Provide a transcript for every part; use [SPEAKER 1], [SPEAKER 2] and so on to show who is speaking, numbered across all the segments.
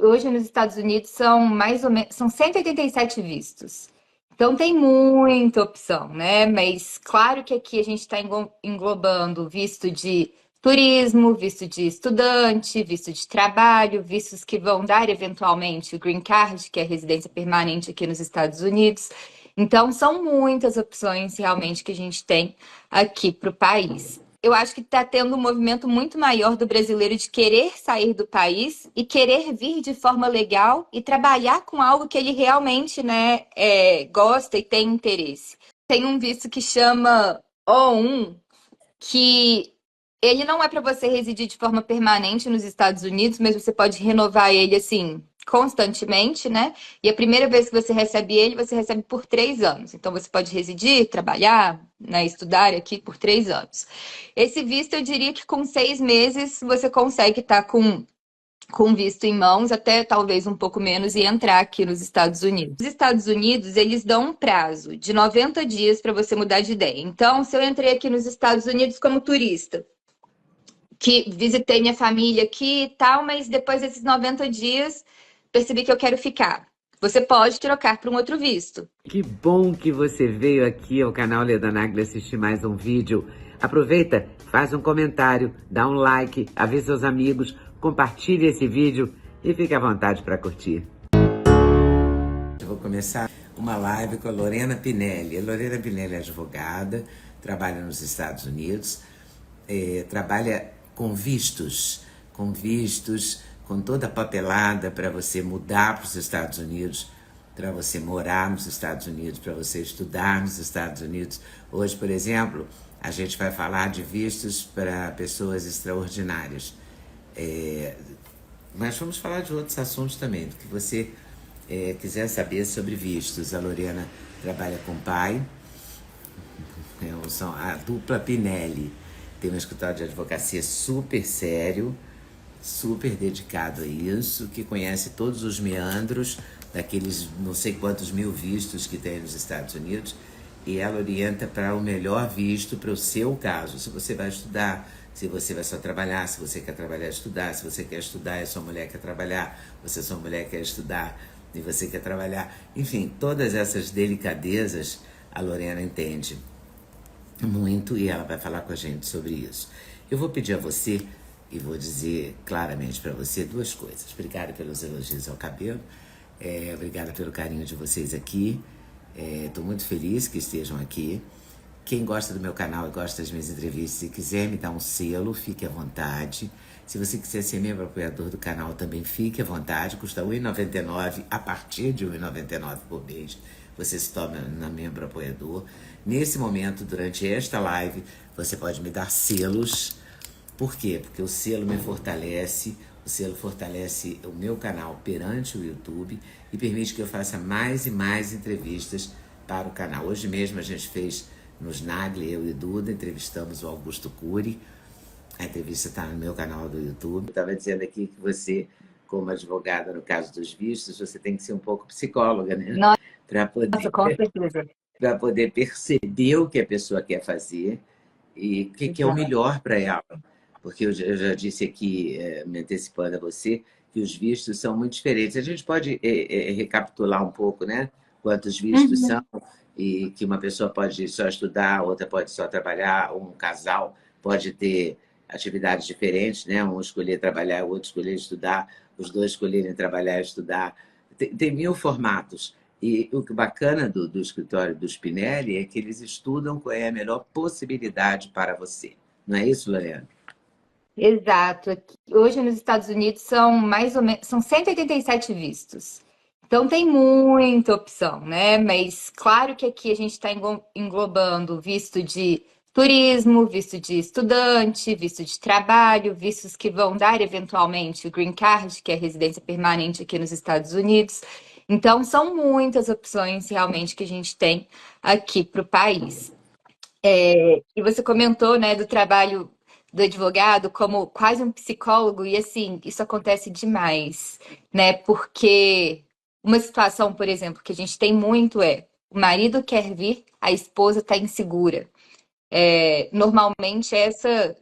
[SPEAKER 1] hoje nos Estados Unidos são mais ou menos, são 187 vistos. Então tem muita opção, né? Mas claro que aqui a gente está englobando visto de turismo, visto de estudante, visto de trabalho, vistos que vão dar eventualmente o Green Card, que é a residência permanente aqui nos Estados Unidos. Então são muitas opções realmente que a gente tem aqui para o país. Eu acho que está tendo um movimento muito maior do brasileiro de querer sair do país e querer vir de forma legal e trabalhar com algo que ele realmente, né, gosta e tem interesse. Tem um visto que chama O1, que ele não é para você residir de forma permanente nos Estados Unidos, mas você pode renovar ele assim constantemente, né? E a primeira vez que você recebe por 3 anos. Então você pode residir, trabalhar, né, estudar aqui por 3 anos. Esse visto, eu diria que com 6 meses você consegue estar com visto em mãos, até talvez um pouco menos, e entrar aqui nos Estados Unidos. Os Estados Unidos, eles dão um prazo de 90 dias para você mudar de ideia. Então, se eu entrei aqui nos Estados Unidos como turista, que visitei minha família aqui e tal, mas depois desses 90 dias percebi que eu quero ficar. Você pode trocar para um outro visto.
[SPEAKER 2] Que bom que você veio aqui ao canal Leda Nagli assistir mais um vídeo. Aproveita, faz um comentário, dá um like, avisa seus amigos, compartilhe esse vídeo e fique à vontade para curtir. Eu vou começar uma live com a Lorena Pinelli. A Lorena Pinelli é advogada, trabalha nos Estados Unidos, trabalha com vistos, com toda a papelada para você mudar para os Estados Unidos, para você morar nos Estados Unidos, para você estudar nos Estados Unidos. Hoje, por exemplo, a gente vai falar de vistos para pessoas extraordinárias. Mas vamos falar de outros assuntos também, do que você quiser saber sobre vistos. A Lorena trabalha com o pai, são a dupla Pinelli. Tem um escritório de advocacia super sério, super dedicado a isso, que conhece todos os meandros daqueles não sei quantos mil vistos que tem nos Estados Unidos, e ela orienta para o melhor visto para o seu caso. Se você vai estudar, se você vai só trabalhar, se você quer trabalhar e estudar, se você quer estudar e sua mulher quer trabalhar, se sua mulher quer estudar e você quer trabalhar. Enfim, todas essas delicadezas a Lorena entende muito e ela vai falar com a gente sobre isso. Eu vou pedir a você e vou dizer claramente para você duas coisas. Obrigada pelos elogios ao cabelo, obrigada pelo carinho de vocês aqui. Estou muito feliz que estejam aqui. Quem gosta do meu canal e gosta das minhas entrevistas e quiser me dar um selo, fique à vontade. Se você quiser ser membro apoiador do canal, também fique à vontade. Custa R$ 1,99, a partir de R$ 1,99 por mês. Você se torna membro apoiador. Nesse momento, durante esta live, você pode me dar selos. Por quê? Porque o selo me fortalece, o selo fortalece o meu canal perante o YouTube e permite que eu faça mais e mais entrevistas para o canal. Hoje mesmo a gente fez nos Nagli, eu e Duda, entrevistamos o Augusto Cury. A entrevista está no meu canal do YouTube. Eu estava dizendo aqui que você, como advogada no caso dos vistos, você tem que ser um pouco psicóloga, né?
[SPEAKER 1] Nossa, com certeza.
[SPEAKER 2] Para poder perceber o que a pessoa quer fazer e o que é o melhor para ela. Porque eu já disse aqui, me antecipando a você, que os vistos são muito diferentes. A gente pode recapitular um pouco, né? Quantos vistos são, e que uma pessoa pode só estudar, outra pode só trabalhar, um casal pode ter atividades diferentes, né? Um escolher trabalhar, o outro escolher estudar, os dois escolherem trabalhar e estudar. Tem mil formatos. E o que bacana do escritório do Spinelli é que eles estudam qual é a melhor possibilidade para você. Não é isso, Lorena?
[SPEAKER 1] Exato. Hoje nos Estados Unidos são mais ou menos, são 187 vistos. Então tem muita opção, né? Mas claro que aqui a gente está englobando visto de turismo, visto de estudante, visto de trabalho, vistos que vão dar eventualmente o Green Card, que é a residência permanente aqui nos Estados Unidos. Então são muitas opções realmente que a gente tem aqui para o país. E você comentou, né, do trabalho do advogado como quase um psicólogo, e assim, isso acontece demais, né? Porque uma situação, por exemplo, que a gente tem muito o marido quer vir, a esposa está insegura. Normalmente essa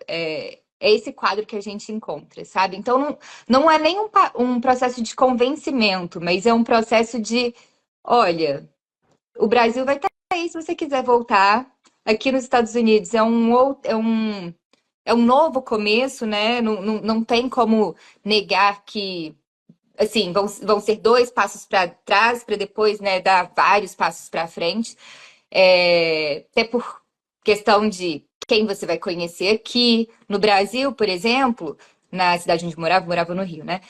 [SPEAKER 1] é esse quadro que a gente encontra, sabe? Então, não é nem um processo de convencimento, mas é um processo de, olha, o Brasil vai estar aí se você quiser voltar. Aqui nos Estados Unidos é um novo começo, né? Não tem como negar que, assim, vão ser dois passos para trás para depois, né, dar vários passos para frente. Até por questão de quem você vai conhecer aqui. No Brasil, por exemplo, na cidade onde eu morava no Rio, né?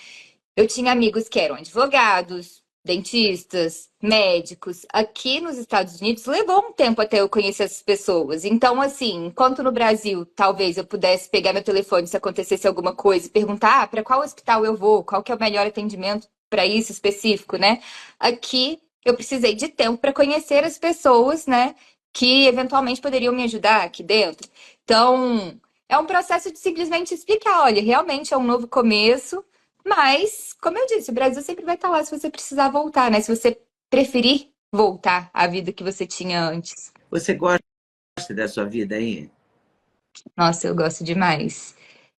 [SPEAKER 1] Eu tinha amigos que eram advogados, dentistas, médicos. Aqui nos Estados Unidos levou um tempo até eu conhecer essas pessoas. Então, assim, enquanto no Brasil talvez eu pudesse pegar meu telefone se acontecesse alguma coisa e perguntar para qual hospital eu vou, qual que é o melhor atendimento para isso específico, né? Aqui eu precisei de tempo para conhecer as pessoas, né, que eventualmente poderiam me ajudar aqui dentro. Então, é um processo de simplesmente explicar, olha, realmente é um novo começo. Mas, como eu disse, o Brasil sempre vai estar lá se você precisar voltar, né? Se você preferir voltar à vida que você tinha antes.
[SPEAKER 2] Você gosta da sua vida aí?
[SPEAKER 1] Nossa, eu gosto demais.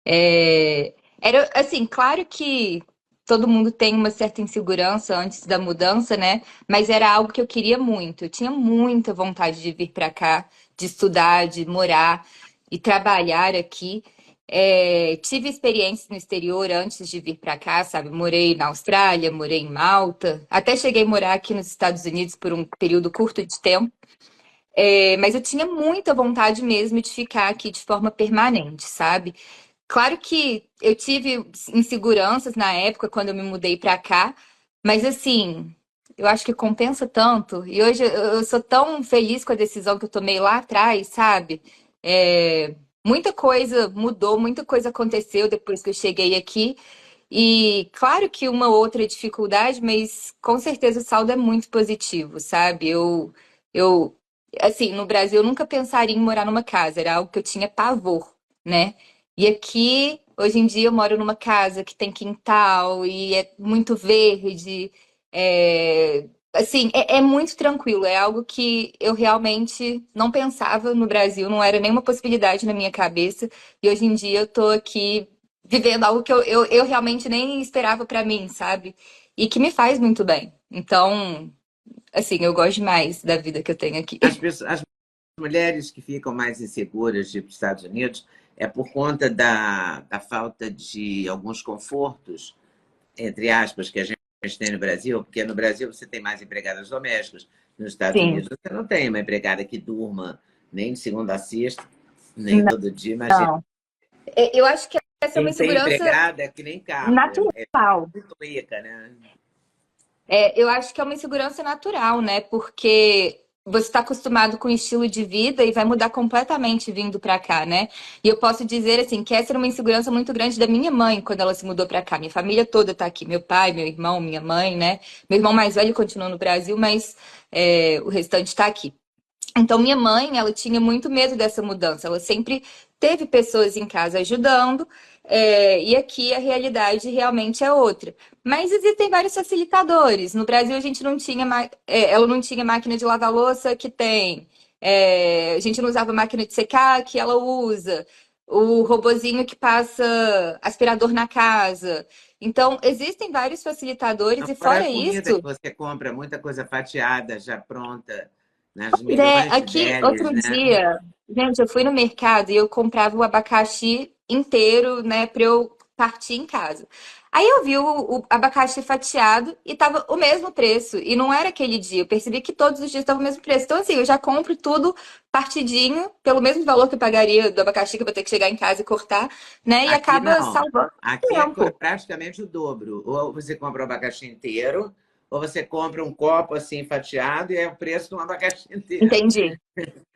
[SPEAKER 1] Era assim, claro que todo mundo tem uma certa insegurança antes da mudança, né? Mas era algo que eu queria muito. Eu tinha muita vontade de vir para cá, de estudar, de morar e trabalhar aqui. Tive experiências no exterior antes de vir para cá, sabe? Morei na Austrália, morei em Malta, até cheguei a morar aqui nos Estados Unidos por um período curto de tempo. Mas eu tinha muita vontade mesmo de ficar aqui de forma permanente, sabe? Claro que eu tive inseguranças na época quando eu me mudei pra cá, mas assim, eu acho que compensa tanto. E hoje eu sou tão feliz com a decisão que eu tomei lá atrás, sabe? Muita coisa mudou, muita coisa aconteceu depois que eu cheguei aqui. E claro que uma outra dificuldade, mas com certeza o saldo é muito positivo, sabe? Eu, assim, no Brasil eu nunca pensaria em morar numa casa, era algo que eu tinha pavor, né? E aqui, hoje em dia, eu moro numa casa que tem quintal e é muito verde. Assim, é muito tranquilo. É algo que eu realmente não pensava no Brasil, não era nenhuma possibilidade na minha cabeça. E hoje em dia eu tô aqui vivendo algo que eu realmente nem esperava pra mim, sabe? E que me faz muito bem. Então, assim, eu gosto demais da vida que eu tenho aqui.
[SPEAKER 2] As mulheres que ficam mais inseguras de ir para os Estados Unidos é por conta da falta de alguns confortos, entre aspas, que a gente tem no Brasil, porque no Brasil você tem mais empregadas domésticas, nos Estados
[SPEAKER 1] Sim.
[SPEAKER 2] Unidos você não tem uma empregada que durma nem de segunda a sexta, nem todo dia, imagina.
[SPEAKER 1] Não. Eu acho que essa é uma
[SPEAKER 2] Quem tem
[SPEAKER 1] insegurança
[SPEAKER 2] empregada é que nem carro, é
[SPEAKER 1] natural.
[SPEAKER 2] muito rica, né?
[SPEAKER 1] Eu acho que é uma insegurança natural, né? Porque você está acostumado com o estilo de vida e vai mudar completamente vindo para cá, né? E eu posso dizer assim que essa era uma insegurança muito grande da minha mãe quando ela se mudou para cá. Minha família toda tá aqui, meu pai, meu irmão, minha mãe, né? Meu irmão mais velho continua no Brasil, mas o restante está aqui. Então, minha mãe, ela tinha muito medo dessa mudança. Ela sempre teve pessoas em casa ajudando, e aqui a realidade realmente é outra. Mas existem vários facilitadores. No Brasil, a gente não tinha, ela não tinha máquina de lavar louça que tem. A gente não usava máquina de secar que ela usa. O robozinho que passa aspirador na casa. Então, existem vários facilitadores, e
[SPEAKER 2] Fora a
[SPEAKER 1] fora
[SPEAKER 2] comida que
[SPEAKER 1] isso.
[SPEAKER 2] você compra, muita coisa fatiada, já pronta, nas milhões de
[SPEAKER 1] Aqui,
[SPEAKER 2] delis,
[SPEAKER 1] outro
[SPEAKER 2] né?
[SPEAKER 1] dia, gente, eu fui no mercado e eu comprava o abacaxi inteiro, né, pra eu partir em casa. Aí eu vi o abacaxi fatiado e tava o mesmo preço. E não era aquele dia. Eu percebi que todos os dias tava o mesmo preço. Então, assim, eu já compro tudo partidinho, pelo mesmo valor que eu pagaria do abacaxi, que eu vou ter que chegar em casa e cortar, né? E
[SPEAKER 2] Aqui
[SPEAKER 1] acaba
[SPEAKER 2] não.
[SPEAKER 1] salvando
[SPEAKER 2] Aqui é
[SPEAKER 1] tempo.
[SPEAKER 2] praticamente o dobro. Ou você compra o abacaxi inteiro, ou você compra um copo assim fatiado e é o preço de um abacaxi inteiro.
[SPEAKER 1] Entendi,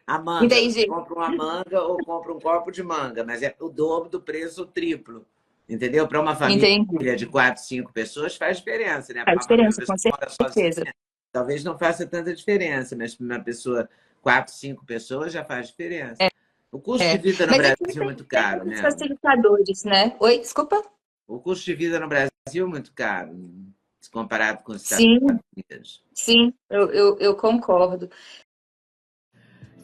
[SPEAKER 2] A manga, você
[SPEAKER 1] entendi,
[SPEAKER 2] compra uma manga ou compra um copo de manga, mas é o dobro do preço, o triplo. Entendeu? Para uma família
[SPEAKER 1] entendi.
[SPEAKER 2] de 4, 5 pessoas faz diferença, né? Para
[SPEAKER 1] Faz
[SPEAKER 2] uma família, uma
[SPEAKER 1] diferença,
[SPEAKER 2] pessoa
[SPEAKER 1] com
[SPEAKER 2] que mora sozinha,
[SPEAKER 1] certeza.
[SPEAKER 2] talvez não faça tanta diferença, mas para uma pessoa, 4, 5 pessoas, já faz diferença. O custo de
[SPEAKER 1] É.
[SPEAKER 2] vida no
[SPEAKER 1] Mas aqui
[SPEAKER 2] Brasil é muito
[SPEAKER 1] tem
[SPEAKER 2] caro,
[SPEAKER 1] muitos
[SPEAKER 2] né?
[SPEAKER 1] facilitadores, né? Oi, desculpa?
[SPEAKER 2] O custo de vida no Brasil é muito caro, se comparado com os Estados
[SPEAKER 1] Sim,
[SPEAKER 2] Unidos.
[SPEAKER 1] sim, eu concordo.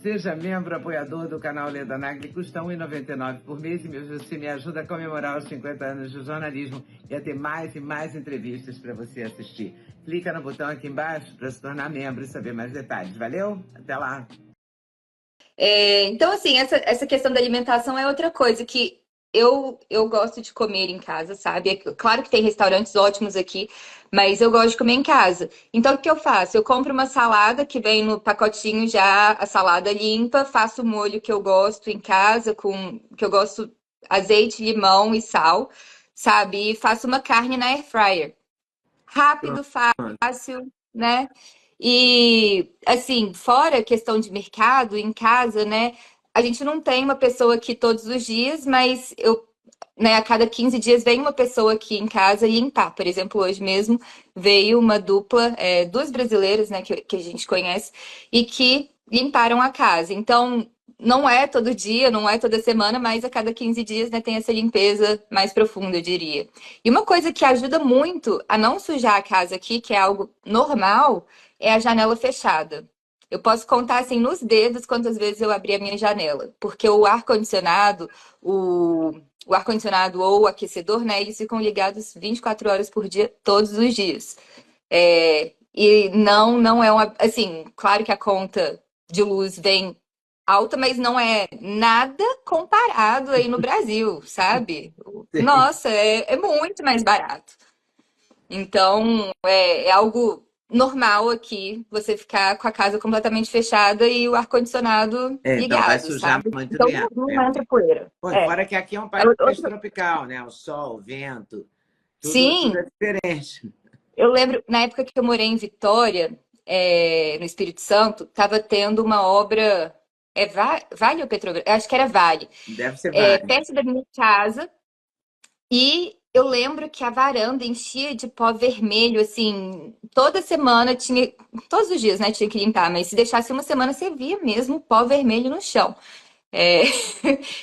[SPEAKER 2] Seja membro apoiador do canal Leda Nagli, custa R$ 1,99 por mês e você me ajuda a comemorar os 50 anos de jornalismo e a ter mais e mais entrevistas para você assistir. Clica no botão aqui embaixo para se tornar membro e saber mais detalhes. Valeu? Até lá!
[SPEAKER 1] Então, assim, essa questão da alimentação é outra coisa que eu gosto de comer em casa, sabe? Claro que tem restaurantes ótimos aqui, mas eu gosto de comer em casa. Então, o que eu faço? Eu compro uma salada que vem no pacotinho já, a salada limpa, faço o molho que eu gosto em casa, que eu gosto azeite, limão e sal, sabe? E faço uma carne na air fryer. Rápido, fácil, né? E assim, fora a questão de mercado, em casa, né? A gente não tem uma pessoa aqui todos os dias, mas a cada 15 dias vem uma pessoa aqui em casa limpar. Por exemplo, hoje mesmo veio uma dupla, duas brasileiras, né, que a gente conhece, e que limparam a casa. Então, não é todo dia, não é toda semana, mas a cada 15 dias, né, tem essa limpeza mais profunda, eu diria. E uma coisa que ajuda muito a não sujar a casa aqui, que é algo normal, é a janela fechada. Eu posso contar assim nos dedos quantas vezes eu abri a minha janela, porque o ar-condicionado ou o aquecedor, né, eles ficam ligados 24 horas por dia, todos os dias. E não é uma. Assim, claro que a conta de luz vem alta, mas não é nada comparado aí no Brasil, sabe? Nossa, é muito mais barato. Então, é algo normal aqui você ficar com a casa completamente fechada e o ar-condicionado
[SPEAKER 2] Então vai
[SPEAKER 1] ligado,
[SPEAKER 2] sujar
[SPEAKER 1] sabe?
[SPEAKER 2] muito
[SPEAKER 1] Então
[SPEAKER 2] menos,
[SPEAKER 1] não
[SPEAKER 2] né?
[SPEAKER 1] entra poeira.
[SPEAKER 2] Pô, fora que aqui é um país tropical, né? O sol, o vento, tudo
[SPEAKER 1] Sim,
[SPEAKER 2] é diferente.
[SPEAKER 1] eu lembro, na época que eu morei em Vitória, no Espírito Santo, estava tendo uma obra. Vale ou Petrobras? Eu acho que era Vale.
[SPEAKER 2] Deve ser válido.
[SPEAKER 1] Perto da minha casa. E eu lembro que a varanda enchia de pó vermelho, assim, toda semana tinha. Todos os dias, né? Tinha que limpar, mas se deixasse uma semana, você via mesmo pó vermelho no chão. É,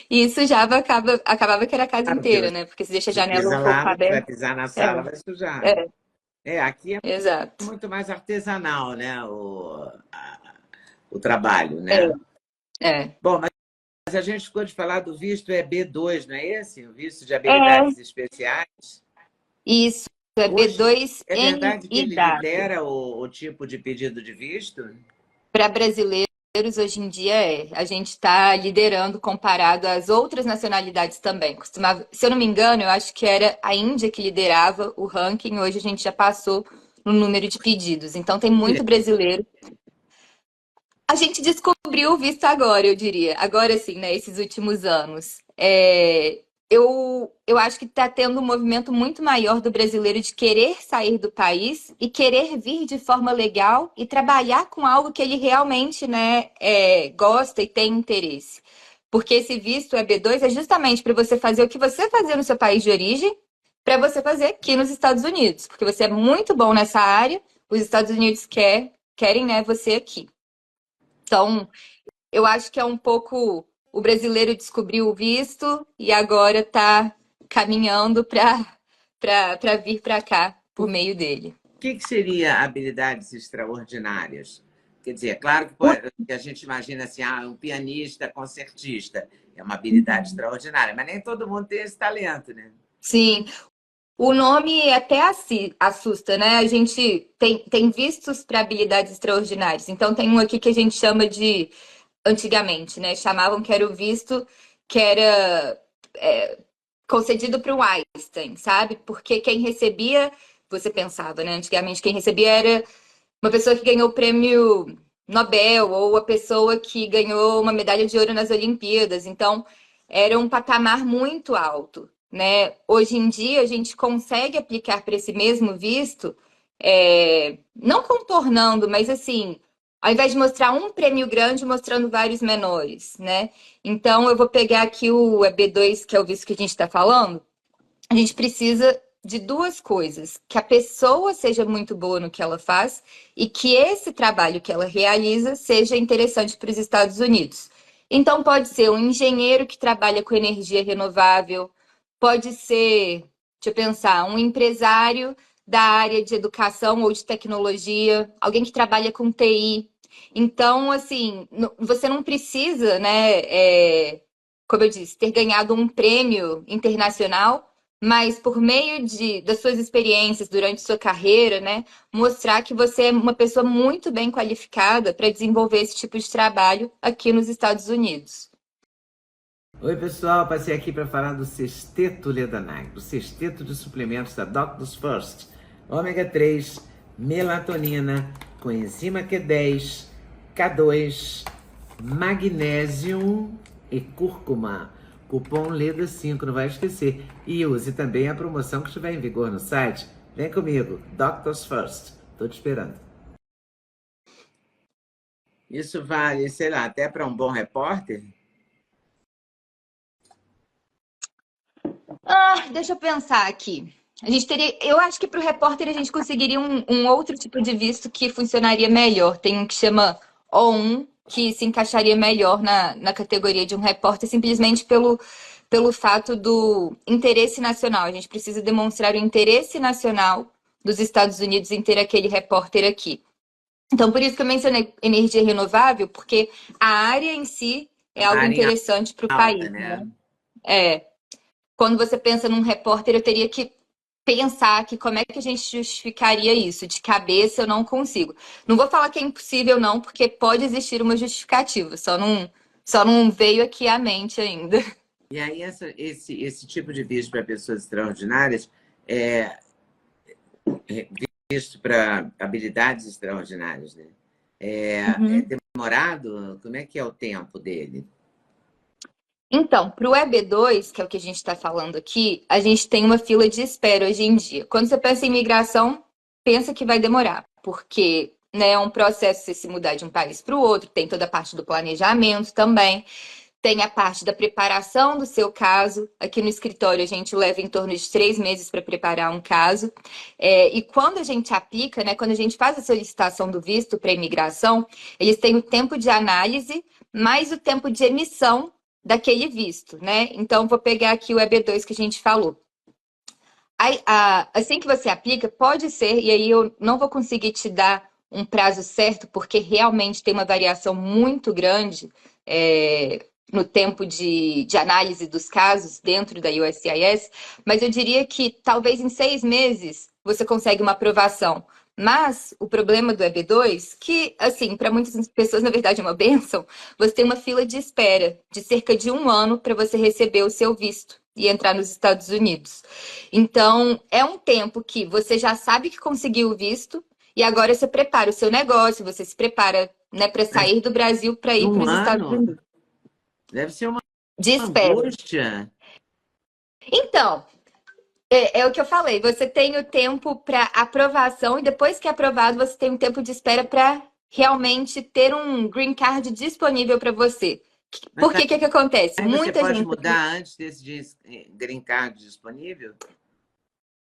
[SPEAKER 1] E isso já acabava que era a casa
[SPEAKER 2] Claro que
[SPEAKER 1] inteira, né? Porque se deixa a
[SPEAKER 2] você
[SPEAKER 1] janela
[SPEAKER 2] pisa
[SPEAKER 1] um pouco
[SPEAKER 2] lá, você vai
[SPEAKER 1] aberta.
[SPEAKER 2] pisar na
[SPEAKER 1] É,
[SPEAKER 2] sala, vai sujar, né?
[SPEAKER 1] é,
[SPEAKER 2] Aqui é
[SPEAKER 1] exato.
[SPEAKER 2] muito mais artesanal, né? O trabalho,
[SPEAKER 1] É,
[SPEAKER 2] né?
[SPEAKER 1] é.
[SPEAKER 2] Bom, mas a gente ficou de falar do visto B2, não é esse? O visto de
[SPEAKER 1] É,
[SPEAKER 2] habilidades especiais.
[SPEAKER 1] isso, é
[SPEAKER 2] Hoje,
[SPEAKER 1] B2
[SPEAKER 2] é verdade que ele
[SPEAKER 1] NIW.
[SPEAKER 2] lidera o tipo de pedido de visto?
[SPEAKER 1] Para brasileiros, hoje em dia, a gente está liderando comparado às outras nacionalidades também. Costumava, se eu não me engano, eu acho que era a Índia que liderava o ranking, hoje a gente já passou no número de pedidos. Então, tem muito brasileiro. A gente descobriu o visto agora, eu diria. Agora sim, né? Esses últimos anos. Eu acho que está tendo um movimento muito maior do brasileiro de querer sair do país e querer vir de forma legal e trabalhar com algo que ele realmente, né, gosta e tem interesse. Porque esse visto EB2 é justamente para você fazer o que você fazia no seu país de origem, para você fazer aqui nos Estados Unidos. Porque você é muito bom nessa área, os Estados Unidos querem, né, você aqui. Então, eu acho que é um pouco o brasileiro descobriu o visto e agora está caminhando para vir para cá por meio dele.
[SPEAKER 2] O que seria habilidades extraordinárias? Quer dizer, é claro que a gente imagina assim, um pianista, concertista, é uma habilidade extraordinária, mas nem todo mundo tem esse talento, né?
[SPEAKER 1] Sim, o nome até assusta, né? A gente tem vistos para habilidades extraordinárias. Então, tem um aqui que a gente chama de, antigamente, né? Chamavam que era o visto que era concedido para o Einstein, sabe? Porque quem recebia, você pensava, né? Antigamente, quem recebia era uma pessoa que ganhou o prêmio Nobel ou a pessoa que ganhou uma medalha de ouro nas Olimpíadas. Então, era um patamar muito alto, né? Hoje em dia, a gente consegue aplicar para esse mesmo visto, não contornando, mas assim, ao invés de mostrar um prêmio grande, mostrando vários menores, né? Então, eu vou pegar aqui o EB2, que é o visto que a gente está falando. A gente precisa de duas coisas: que a pessoa seja muito boa no que ela faz e que esse trabalho que ela realiza seja interessante para os Estados Unidos. Então, pode ser um engenheiro que trabalha com energia renovável, pode ser, deixa eu pensar, um empresário da área de educação ou de tecnologia, alguém que trabalha com TI. Então, assim, você não precisa, né, como eu disse, ter ganhado um prêmio internacional, mas por meio das suas experiências durante sua carreira, né, mostrar que você é uma pessoa muito bem qualificada para desenvolver esse tipo de trabalho aqui nos Estados Unidos.
[SPEAKER 2] Oi, pessoal, passei aqui para falar do sexteto Ledanag, do sexteto de suplementos da Doctors First. Ômega 3, melatonina, coenzima Q10, K2, magnésio e cúrcuma. Cupom LEDA5, não vai esquecer. E use também a promoção que estiver em vigor no site. Vem comigo, Doctors First. Tô te esperando. Isso vale, sei lá, até para um bom repórter?
[SPEAKER 1] Deixa eu pensar aqui. A gente teria, eu acho que para o repórter a gente conseguiria um outro tipo de visto que funcionaria melhor. Tem um que chama O1, que se encaixaria melhor na categoria de um repórter, simplesmente pelo fato do interesse nacional. A gente precisa demonstrar o interesse nacional dos Estados Unidos em ter aquele repórter aqui. Então, por isso que eu mencionei energia renovável, porque a área em si é
[SPEAKER 2] A
[SPEAKER 1] algo
[SPEAKER 2] área
[SPEAKER 1] interessante para o
[SPEAKER 2] alta,
[SPEAKER 1] país, né?
[SPEAKER 2] né?
[SPEAKER 1] É. Quando você pensa num repórter, eu teria que pensar que como é que a gente justificaria isso. De cabeça eu não consigo. Não vou falar que é impossível, não, porque pode existir uma justificativa, só não veio aqui à mente ainda.
[SPEAKER 2] E aí, esse tipo de visto para pessoas extraordinárias é visto para habilidades extraordinárias, né? É
[SPEAKER 1] Uhum.
[SPEAKER 2] demorado? Como é que é o tempo dele?
[SPEAKER 1] Então, para o EB2, que é o que a gente está falando aqui, a gente tem uma fila de espera hoje em dia. Quando você pensa em imigração, pensa que vai demorar, porque né, é um processo você se mudar de um país para o outro, tem toda a parte do planejamento também. Tem a parte da preparação do seu caso. Aqui no escritório, a gente leva em torno de 3 meses para preparar um caso. E quando a gente aplica, né, quando a gente faz a solicitação do visto para imigração, eles têm o tempo de análise mais o tempo de emissão daquele visto, né? Então, vou pegar aqui o EB2 que a gente falou. Assim que você aplica, pode ser, e aí eu não vou conseguir te dar um prazo certo, porque realmente tem uma variação muito grande no tempo de análise dos casos dentro da USCIS, mas eu diria que talvez em 6 meses você consegue uma aprovação. Mas o problema do EB2, que, assim, para muitas pessoas, na verdade, é uma bênção, você tem uma fila de espera de cerca de 1 ano para você receber o seu visto e entrar nos Estados Unidos. Então, é um tempo que você já sabe que conseguiu o visto e agora você prepara o seu negócio, você se prepara, né, para
[SPEAKER 2] Mas
[SPEAKER 1] sair do Brasil para ir para
[SPEAKER 2] um
[SPEAKER 1] os Estados
[SPEAKER 2] ano
[SPEAKER 1] Unidos.
[SPEAKER 2] deve ser uma
[SPEAKER 1] De espera.
[SPEAKER 2] angústia.
[SPEAKER 1] Então, é o que eu falei, você tem o tempo para aprovação e depois que é aprovado, você tem um tempo de espera para realmente ter um green card disponível para você.
[SPEAKER 2] Mas
[SPEAKER 1] Porque o que acontece?
[SPEAKER 2] aí você
[SPEAKER 1] Muita
[SPEAKER 2] pode
[SPEAKER 1] gente.
[SPEAKER 2] mudar antes desse green card disponível?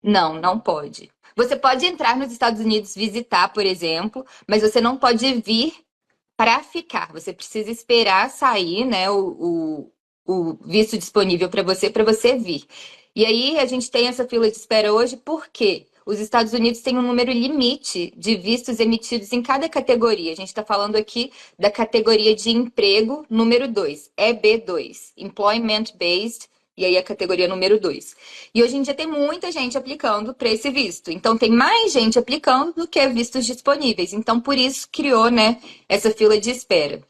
[SPEAKER 1] Não, não pode. Você pode entrar nos Estados Unidos visitar, por exemplo, mas você não pode vir para ficar. Você precisa esperar sair, né, o visto disponível para você vir. E aí a gente tem essa fila de espera hoje porque os Estados Unidos têm um número limite de vistos emitidos em cada categoria. A gente está falando aqui da categoria de emprego número 2, EB2, Employment Based, e aí a categoria número 2. E hoje em dia tem muita gente aplicando para esse visto. Então tem mais gente aplicando do que vistos disponíveis. Então por isso criou, né, essa fila de espera.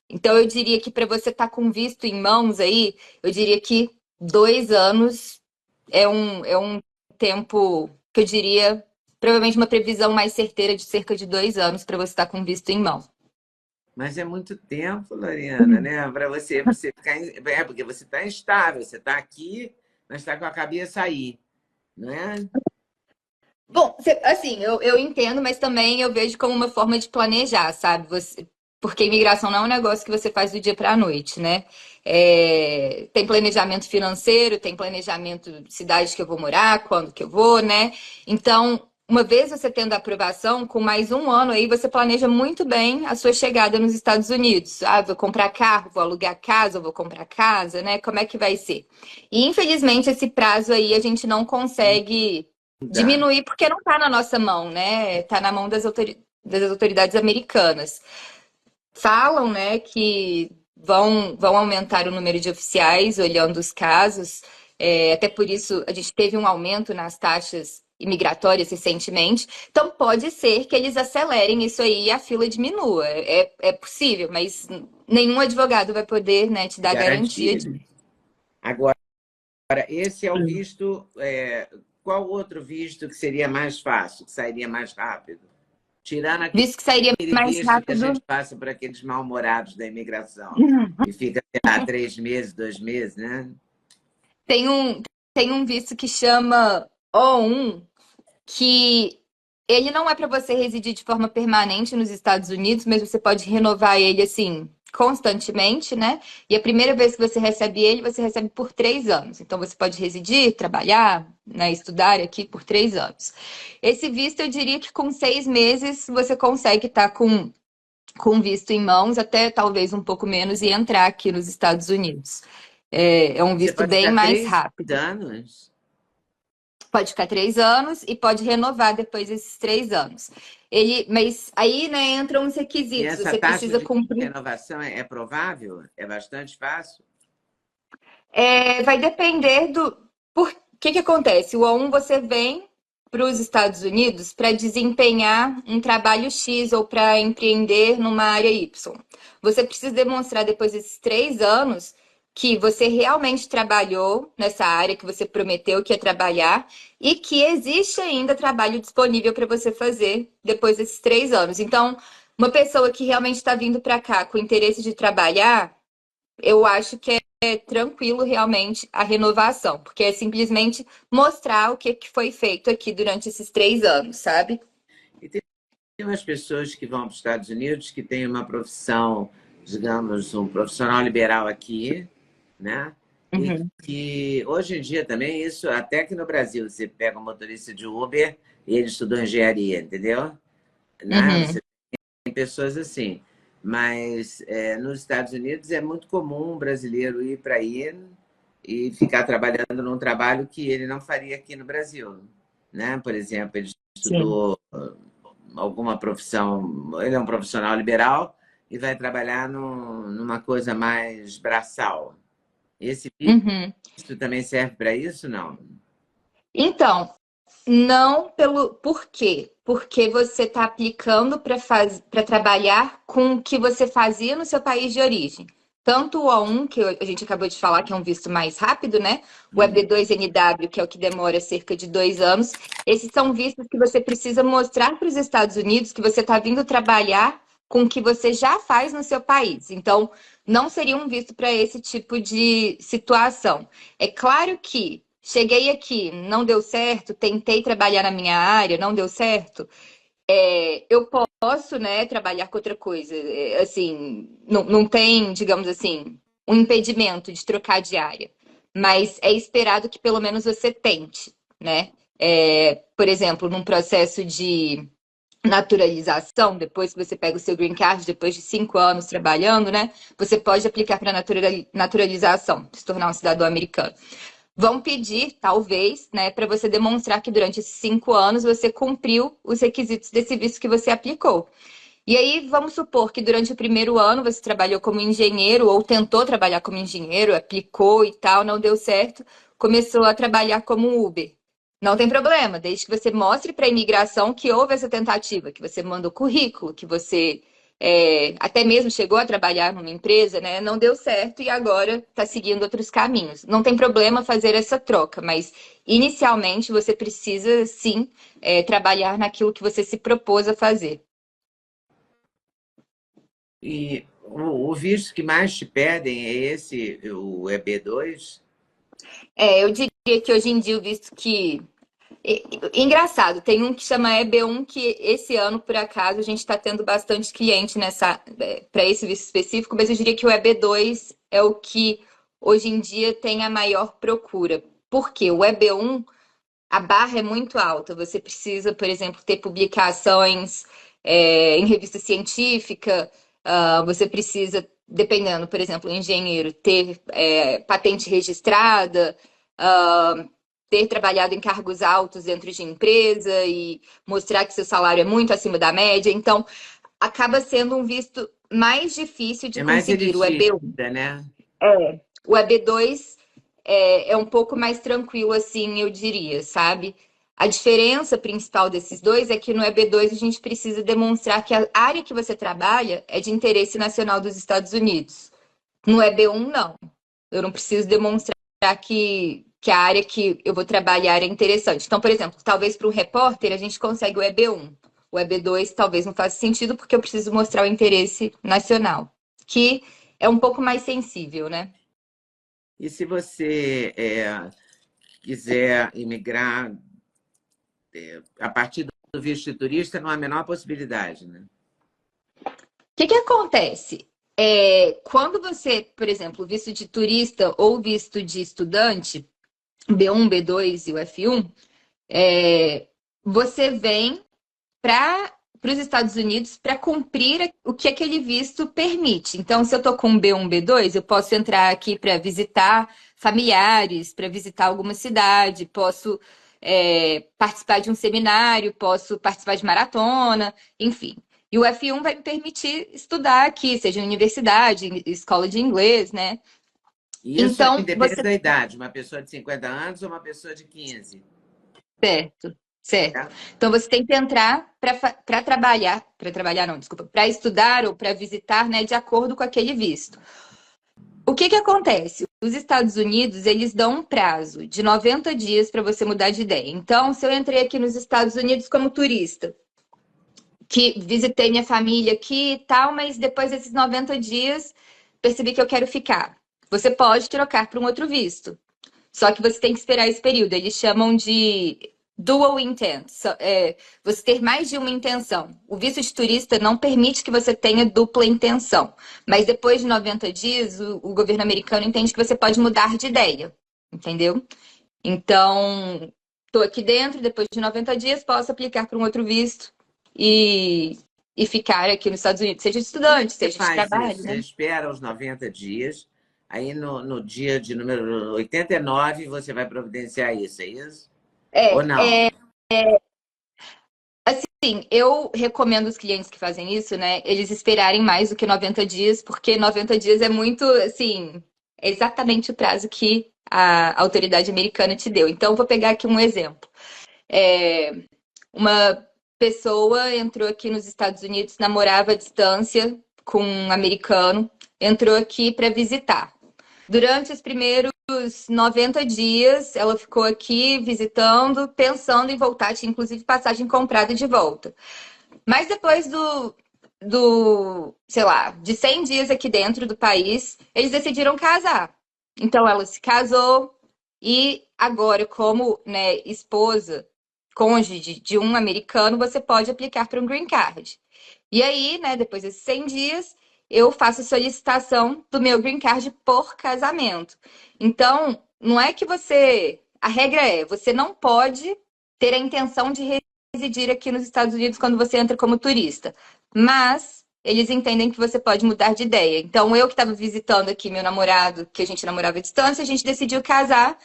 [SPEAKER 1] Então, eu diria que para você estar com visto em mãos aí, eu diria que 2 anos é um tempo que eu diria, provavelmente uma previsão mais certeira de cerca de 2 anos para você estar com visto em mão.
[SPEAKER 2] Mas é muito tempo, Loriana, né? Para você ficar. Porque você está instável, você está aqui, mas está com a cabeça aí, não é?
[SPEAKER 1] Bom, assim, eu entendo, mas também eu vejo como uma forma de planejar, sabe? Porque imigração não é um negócio que você faz do dia para a noite, né? Tem planejamento financeiro, tem planejamento de cidade que eu vou morar, quando que eu vou, né? Então, uma vez você tendo a aprovação, com mais 1 ano aí, você planeja muito bem a sua chegada nos Estados Unidos. Ah, vou comprar carro, vou alugar casa, vou comprar casa, né? Como é que vai ser? E, infelizmente, esse prazo aí a gente não consegue
[SPEAKER 2] Dá.
[SPEAKER 1] diminuir porque não está na nossa mão, né? Está na mão das autoridades americanas. falam, né, que vão aumentar o número de oficiais olhando os casos. Até por isso a gente teve um aumento nas taxas imigratórias recentemente. Então pode ser que eles acelerem isso aí e a fila diminua. É possível, mas nenhum advogado vai poder, né, te dar garantia
[SPEAKER 2] Garantia.
[SPEAKER 1] disso.
[SPEAKER 2] Agora, esse é o visto. Qual outro visto que seria mais fácil, que sairia mais rápido? Tirando
[SPEAKER 1] Visto que sairia
[SPEAKER 2] aquele
[SPEAKER 1] mais
[SPEAKER 2] visto que a
[SPEAKER 1] rápido.
[SPEAKER 2] gente passa por aqueles mal-humorados da imigração, e fica, sei lá, 3 meses, 2 meses, né?
[SPEAKER 1] Tem um, tem um visto que chama O1, que ele não é para você residir de forma permanente nos Estados Unidos, mas você pode renovar ele assim constantemente, né? E a primeira vez que você recebe ele, você recebe por 3 anos. Então você pode residir, trabalhar, né, estudar aqui por 3 anos. Esse visto, eu diria que com 6 meses você consegue estar com visto em mãos, até talvez um pouco menos, e entrar aqui nos Estados Unidos. É um
[SPEAKER 2] Você
[SPEAKER 1] visto
[SPEAKER 2] pode
[SPEAKER 1] bem
[SPEAKER 2] ficar
[SPEAKER 1] mais
[SPEAKER 2] 3
[SPEAKER 1] rápido.
[SPEAKER 2] anos.
[SPEAKER 1] Pode ficar 3 anos e pode renovar depois desses 3 anos. Mas aí, né, entram os
[SPEAKER 2] E
[SPEAKER 1] requisitos.
[SPEAKER 2] essa
[SPEAKER 1] Você
[SPEAKER 2] taxa
[SPEAKER 1] precisa
[SPEAKER 2] de
[SPEAKER 1] cumprir.
[SPEAKER 2] renovação é provável? É bastante fácil?
[SPEAKER 1] Vai depender do. Por que que acontece? O A1 você vem para os Estados Unidos para desempenhar um trabalho X ou para empreender numa área Y. Você precisa demonstrar depois desses 3 anos que você realmente trabalhou nessa área que você prometeu que ia trabalhar e que existe ainda trabalho disponível para você fazer depois desses 3 anos. Então, uma pessoa que realmente está vindo para cá com interesse de trabalhar, eu acho que é tranquilo realmente a renovação, porque é simplesmente mostrar o que foi feito aqui durante esses 3 anos, sabe?
[SPEAKER 2] E tem umas pessoas que vão para os Estados Unidos que têm uma profissão, digamos, um profissional liberal aqui, né? E
[SPEAKER 1] Uhum,
[SPEAKER 2] que hoje em dia também isso, até que no Brasil, você pega um motorista de Uber e ele estudou engenharia, entendeu? Né?
[SPEAKER 1] uhum.
[SPEAKER 2] Você tem pessoas assim. Mas nos Estados Unidos é muito comum um brasileiro ir para aí e ficar trabalhando num trabalho que ele não faria aqui no Brasil, né? Por exemplo, ele
[SPEAKER 1] Sim.
[SPEAKER 2] estudou alguma profissão, ele é um profissional liberal e vai trabalhar numa coisa mais braçal. Esse
[SPEAKER 1] Uhum.
[SPEAKER 2] visto também serve para isso, não?
[SPEAKER 1] Então, não pelo. Por quê? Porque você está aplicando para trabalhar com o que você fazia no seu país de origem. Tanto o A1, que a gente acabou de falar, que é um visto mais rápido, né? O
[SPEAKER 2] Uhum.
[SPEAKER 1] EB2NW, que é o que demora cerca de 2 anos. Esses são vistos que você precisa mostrar para os Estados Unidos que você está vindo trabalhar com o que você já faz no seu país. Então, não seria um visto para esse tipo de situação. É claro que cheguei aqui, não deu certo, tentei trabalhar na minha área, não deu certo. Eu posso, né, trabalhar com outra coisa. Assim, não tem, digamos assim, um impedimento de trocar de área. Mas é esperado que pelo menos você tente, né? Por exemplo, num processo de naturalização, depois que você pega o seu green card, depois de 5 anos trabalhando, né? Você pode aplicar para naturalização, se tornar um cidadão americano. Vão pedir, talvez, né, para você demonstrar que durante esses 5 anos você cumpriu os requisitos desse visto que você aplicou. E aí, vamos supor que durante o primeiro ano você trabalhou como engenheiro ou tentou trabalhar como engenheiro, aplicou e tal, não deu certo, começou a trabalhar como Uber. Não tem problema, desde que você mostre para a imigração que houve essa tentativa, que você mandou currículo, que você até mesmo chegou a trabalhar numa empresa, né? Não deu certo e agora está seguindo outros caminhos. Não tem problema fazer essa troca, mas inicialmente você precisa sim trabalhar naquilo que você se propôs a fazer.
[SPEAKER 2] E o visto que mais te pedem é esse, o EB2?
[SPEAKER 1] Eu diria que hoje em dia, visto que. Engraçado, tem um que chama EB1, que esse ano, por acaso, a gente está tendo bastante cliente para esse visto específico, mas eu diria que o EB2 é o que hoje em dia tem a maior procura. Por quê? O EB1, a barra é muito alta. Você precisa, por exemplo, ter publicações em revista científica, você precisa, dependendo, por exemplo, engenheiro, ter patente registrada, ah, ter trabalhado em cargos altos dentro de empresa e mostrar que seu salário é muito acima da média. Então, acaba sendo um visto mais difícil de
[SPEAKER 2] É mais
[SPEAKER 1] conseguir, o EB1.
[SPEAKER 2] elitista, né?
[SPEAKER 1] O EB2 é um pouco mais tranquilo, assim, eu diria, sabe? A diferença principal desses dois é que no EB2 a gente precisa demonstrar que a área que você trabalha é de interesse nacional dos Estados Unidos. No EB1, não. Eu não preciso demonstrar que a área que eu vou trabalhar é interessante. Então, por exemplo, talvez para um repórter a gente consegue o EB1. O EB2 talvez não faça sentido porque eu preciso mostrar o interesse nacional, que é um pouco mais sensível, né?
[SPEAKER 2] E se você quiser imigrar a partir do visto de turista, não há a menor possibilidade, né?
[SPEAKER 1] Que acontece? Quando você, por exemplo, visto de turista ou visto de estudante, B1, B2 e o F1, você vem para os Estados Unidos para cumprir o que aquele visto permite. Então, se eu estou com B1, B2, eu posso entrar aqui para visitar familiares, para visitar alguma cidade, posso participar de um seminário, posso participar de maratona, enfim. E o F1 vai me permitir estudar aqui, seja em universidade, escola de inglês, né?
[SPEAKER 2] Isso
[SPEAKER 1] Então,
[SPEAKER 2] independe
[SPEAKER 1] você.
[SPEAKER 2] da idade, uma pessoa de 50 anos ou uma pessoa de 15.
[SPEAKER 1] Certo, certo.
[SPEAKER 2] Né?
[SPEAKER 1] Então você tem que entrar para trabalhar não, desculpa, para estudar ou para visitar, né, de acordo com aquele visto. O que acontece? Os Estados Unidos, eles dão um prazo de 90 dias para você mudar de ideia. Então, se eu entrei aqui nos Estados Unidos como turista, que visitei minha família aqui e tal, mas depois desses 90 dias percebi que eu quero ficar. Você pode trocar para um outro visto. Só que você tem que esperar esse período. Eles chamam de dual intent. Você ter mais de uma intenção. O visto de turista não permite que você tenha dupla intenção. Mas depois de 90 dias, o governo americano entende que você pode mudar de ideia. Entendeu? Então, estou aqui dentro, depois de 90 dias, posso aplicar para um outro visto e, e ficar aqui nos Estados Unidos, seja de
[SPEAKER 2] Como é
[SPEAKER 1] estudante,
[SPEAKER 2] que você
[SPEAKER 1] seja de
[SPEAKER 2] faz
[SPEAKER 1] trabalho,
[SPEAKER 2] isso? Você
[SPEAKER 1] né?
[SPEAKER 2] espera os 90 dias, aí no dia de número 89 você vai providenciar isso, é isso? Ou
[SPEAKER 1] É,
[SPEAKER 2] não?
[SPEAKER 1] Sim, eu recomendo os clientes que fazem isso, né? Eles esperarem mais do que 90 dias, porque 90 dias é muito, assim, é exatamente o prazo que a autoridade americana te deu. Então, vou pegar aqui um exemplo. Uma pessoa entrou aqui nos Estados Unidos, namorava à distância com um americano, entrou aqui para visitar. Durante os primeiros 90 dias, ela ficou aqui visitando, pensando em voltar, tinha inclusive passagem comprada de volta. Mas depois sei lá, de 100 dias aqui dentro do país, eles decidiram casar. Então ela se casou e agora, como, né, esposa, cônjuge de um americano, você pode aplicar para um green card. E aí, né, depois desses 100 dias, eu faço solicitação do meu green card por casamento. Então, não é que você. A regra é, você não pode ter a intenção de residir aqui nos Estados Unidos quando você entra como turista. Mas eles entendem que você pode mudar de ideia. Então, eu que estava visitando aqui meu namorado, que a gente namorava à distância, a gente decidiu casar.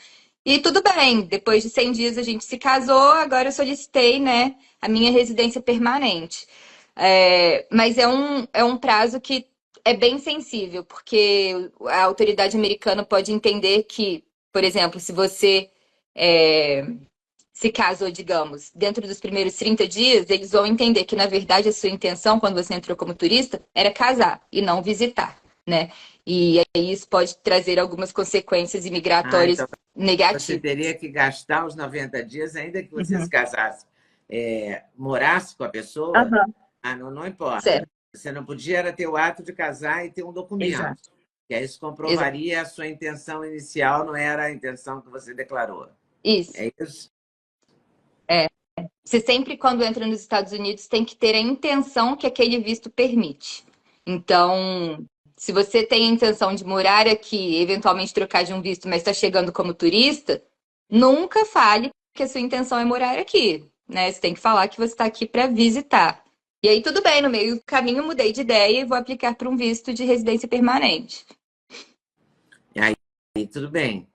[SPEAKER 1] E tudo bem, depois de 100 dias a gente se casou, agora eu solicitei, né, a minha residência permanente. Mas é um prazo que é bem sensível, porque a autoridade americana pode entender que, por exemplo, se você é, se casou, digamos, dentro dos primeiros 30 dias, eles vão entender que, na verdade, a sua intenção, quando você entrou como turista, era casar e não visitar, né? E aí isso pode trazer algumas consequências
[SPEAKER 2] Ah,
[SPEAKER 1] imigratórias
[SPEAKER 2] então você
[SPEAKER 1] negativas.
[SPEAKER 2] teria que gastar os 90 dias, ainda que você se
[SPEAKER 1] Uhum.
[SPEAKER 2] casasse, morasse com a pessoa,
[SPEAKER 1] Aham.
[SPEAKER 2] não importa.
[SPEAKER 1] Certo.
[SPEAKER 2] Você não podia era ter o ato de casar e ter um documento,
[SPEAKER 1] Exato.
[SPEAKER 2] que aí isso
[SPEAKER 1] Exato.
[SPEAKER 2] comprovaria a sua intenção inicial, não era a intenção que você declarou.
[SPEAKER 1] Isso.
[SPEAKER 2] É isso?
[SPEAKER 1] É. Você sempre, quando entra nos Estados Unidos, tem que ter a intenção que aquele visto permite. Então, se você tem a intenção de morar aqui, eventualmente trocar de um visto, mas está chegando como turista, nunca fale que a sua intenção é morar aqui, né? Você tem que falar que você está aqui para visitar. E aí, tudo bem, no meio do caminho eu mudei de ideia e vou aplicar para um visto de residência permanente.
[SPEAKER 2] E aí tudo bem.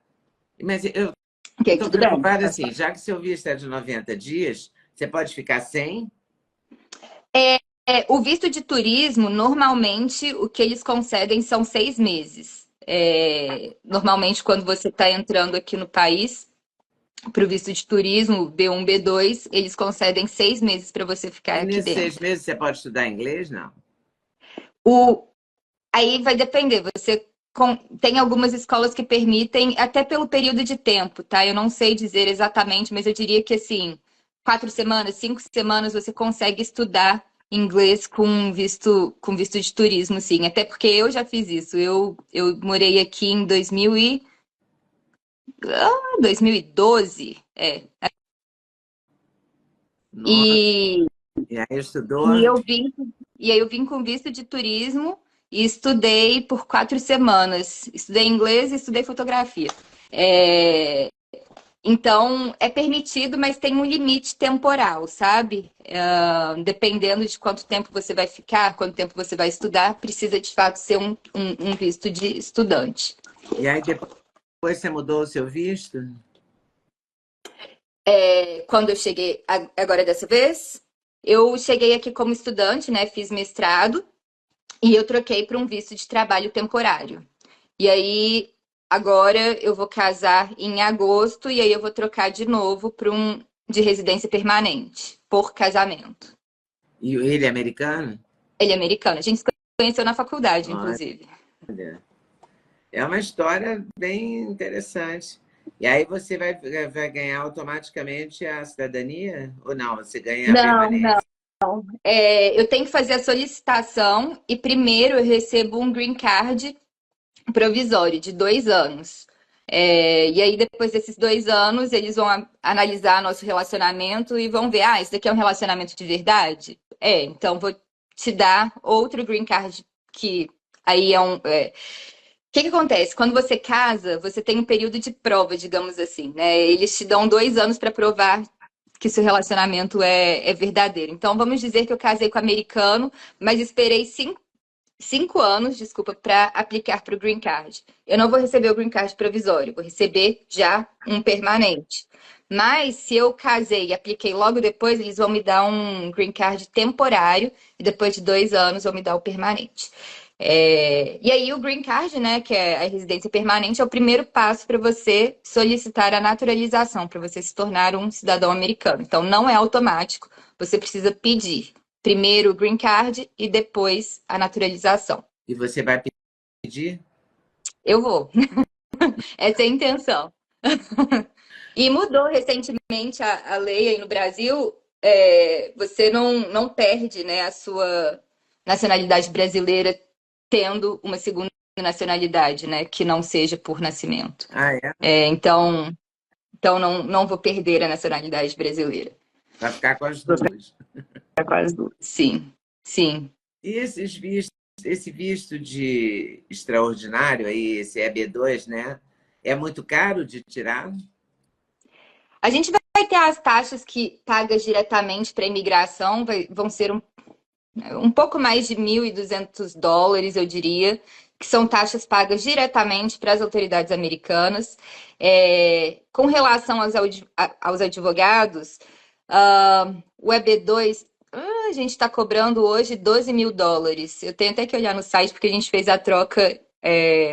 [SPEAKER 2] Mas eu
[SPEAKER 1] Ok,
[SPEAKER 2] estou
[SPEAKER 1] tudo bem.
[SPEAKER 2] preocupada assim, já que seu visto é de 90 dias, você pode ficar sem?
[SPEAKER 1] O visto de turismo, normalmente, o que eles concedem são 6 meses. Normalmente, quando você está entrando aqui no país, para o visto de turismo, B1, B2, eles concedem 6 meses para você ficar
[SPEAKER 2] E
[SPEAKER 1] aqui
[SPEAKER 2] nesses seis
[SPEAKER 1] dentro.
[SPEAKER 2] meses você pode estudar inglês? Não.
[SPEAKER 1] O, Aí vai depender, tem algumas escolas que permitem, até pelo período de tempo, tá? Eu não sei dizer exatamente, mas eu diria que assim, 4 semanas, 5 semanas você consegue estudar inglês com visto de turismo, sim. Até porque eu já fiz isso. Eu morei aqui em 2012,
[SPEAKER 2] Nossa,
[SPEAKER 1] e
[SPEAKER 2] e aí estudou?
[SPEAKER 1] E eu vim, e aí eu vim com visto de turismo e estudei por 4 semanas. Estudei inglês e estudei fotografia. É, Então, é permitido, mas tem um limite temporal, sabe? Dependendo de quanto tempo você vai ficar, quanto tempo você vai estudar, precisa de fato ser um visto de estudante.
[SPEAKER 2] E aí depois você mudou o seu visto?
[SPEAKER 1] Quando eu cheguei agora dessa vez, eu cheguei aqui como estudante, né? Fiz mestrado. E eu troquei para um visto de trabalho temporário. E aí, agora eu vou casar em agosto e aí eu vou trocar de novo para um de residência permanente, por casamento.
[SPEAKER 2] E ele é americano?
[SPEAKER 1] Ele é americano. A gente se conheceu na faculdade,
[SPEAKER 2] Olha,
[SPEAKER 1] inclusive.
[SPEAKER 2] é uma história bem interessante. E aí você vai ganhar automaticamente a cidadania? Ou não? Você ganha a
[SPEAKER 1] Não, não.
[SPEAKER 2] permanência?
[SPEAKER 1] Eu tenho que fazer a solicitação e primeiro eu recebo um green card provisório de 2 anos. E aí, depois desses 2 anos, eles vão analisar nosso relacionamento e vão ver: ah, isso daqui é um relacionamento de verdade? Então vou te dar outro green card que aí é um. O que que acontece? Quando você casa, você tem um período de prova, digamos assim, né? Eles te dão 2 anos para provar que seu relacionamento é verdadeiro. Então, vamos dizer que eu casei com o americano, mas esperei 5 anos, desculpa, para aplicar para o Green Card. Eu não vou receber o Green Card provisório, vou receber já um permanente. Mas se eu casei e apliquei logo depois, eles vão me dar um Green Card temporário e depois de 2 anos vão me dar o permanente. E aí o Green Card, né, que é a residência permanente, é o primeiro passo para você solicitar a naturalização, para você se tornar um cidadão americano. Então não é automático, você precisa pedir primeiro o green card e depois a naturalização.
[SPEAKER 2] E você vai pedir?
[SPEAKER 1] Eu vou. Essa é a intenção. E mudou recentemente a lei aí no Brasil. Você não perde, né, a sua nacionalidade brasileira tendo uma segunda nacionalidade, né, que não seja por nascimento.
[SPEAKER 2] Ah, é?
[SPEAKER 1] Então não vou perder a nacionalidade brasileira.
[SPEAKER 2] Vai ficar com as
[SPEAKER 1] Vou
[SPEAKER 2] duas.
[SPEAKER 1] ficar com as duas. Sim, sim.
[SPEAKER 2] E esses vistos, esse visto de extraordinário aí, esse EB2, né? É muito caro de tirar?
[SPEAKER 1] A gente vai ter as taxas que pagas diretamente para a imigração, vão ser um pouco mais de US$ 1.200, eu diria, que são taxas pagas diretamente para as autoridades americanas. Com relação aos advogados, o EB2, a gente está cobrando hoje US$ 12.000. Eu tenho até que olhar no site, porque a gente fez a troca